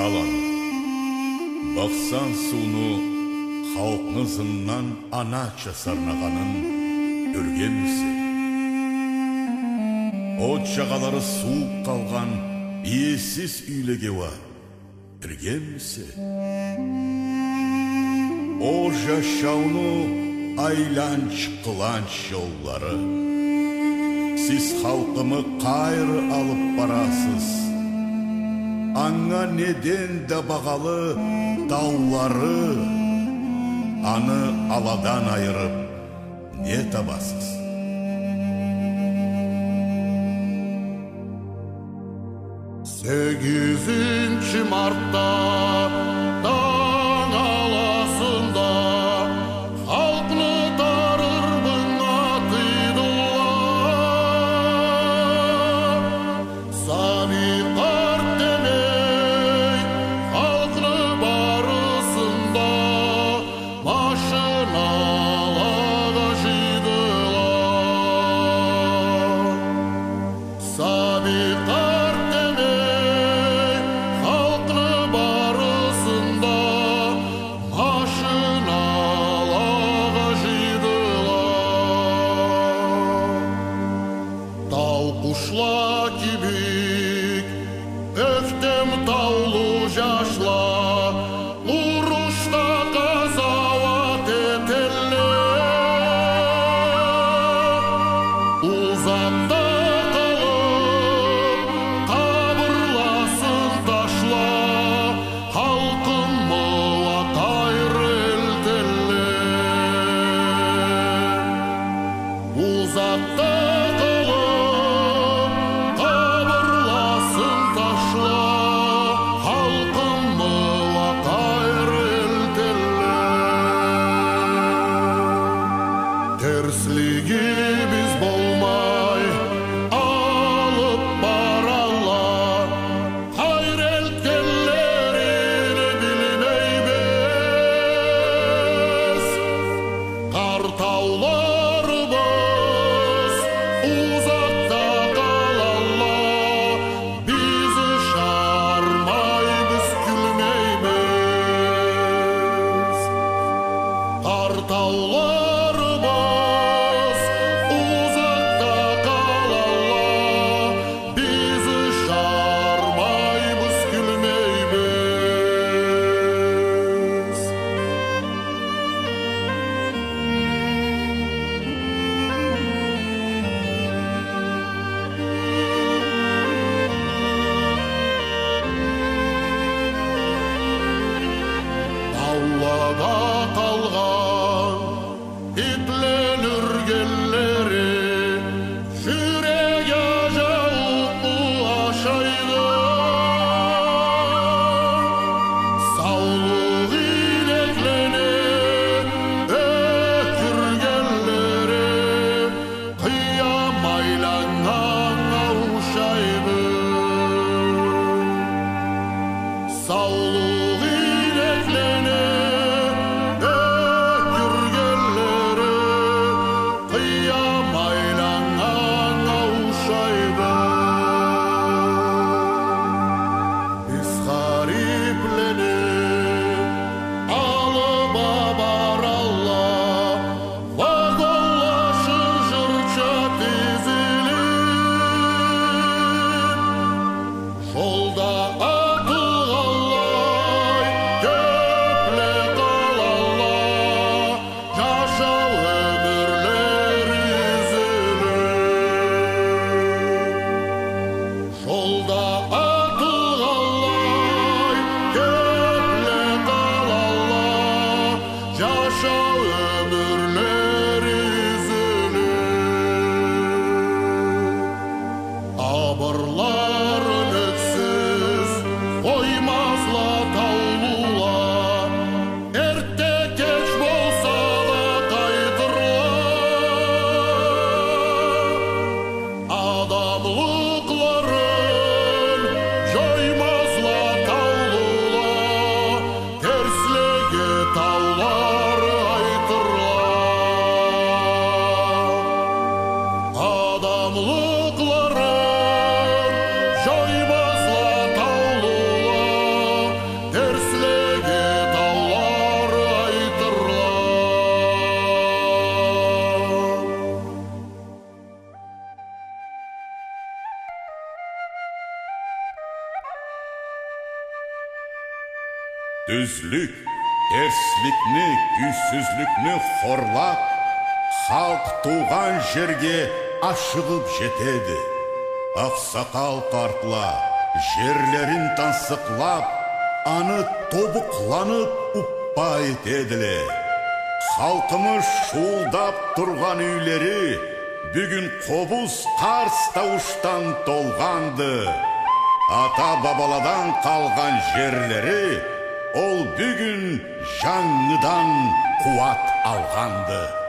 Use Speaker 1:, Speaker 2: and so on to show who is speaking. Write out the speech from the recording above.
Speaker 1: Салан, бақсан суны халқыңызынан анача сарнағанын көргенсің. От жағалары суып қалған иесіз үйлеге var, біргенсің. О жашауны айланч-қыланч жоллары, сіз халқымы қайры алып барасыз. Аңа неден де бағалы даулары, аны аладан айырып не табасыз?
Speaker 2: 8 мартта таң аласында халқны тарырбың атыдылар. Сами қарт демей халқны барысында машиналарға жидылар. Сами Ушла кибик, өктем таулу жашла, урушта казават етелер. Узатта қалып, табырласын ташла, халқым мұла тайры елтелер. Узатта терслиги біз болмай алып баралар, қайрелткерлерін білмейміз. Қартауларымыз ұзақта қалалар, бізді шармай біз күлмейміз. Қартаулар Аулада қалған итленір келлері, жүреге жауқу ашайды. Саулық илеклене өкіргеллері, қиямайланған аушайды. Саулық илеклене Абырларын өксіз қоймазла таулула, ерте кеш болса да қайтырла. Адамлықларын жоймазла таулула, терслеге таулары айтырла. Адамлықларын
Speaker 1: Düzlük, terslikni, güçsüzlükni horlap, halk tuğan жерге aşığıp жетеді. Ақсақал қартла, жерлерін тансықлап, аны тобықланып ұппа етеділі. Халқымыз шуылдап тұрған үйлері, бүгін қобыз қарс тауыштан толғанды. Ата бабаладан қалған жерлері, ол бүгін жаңыдан қуат алғанды.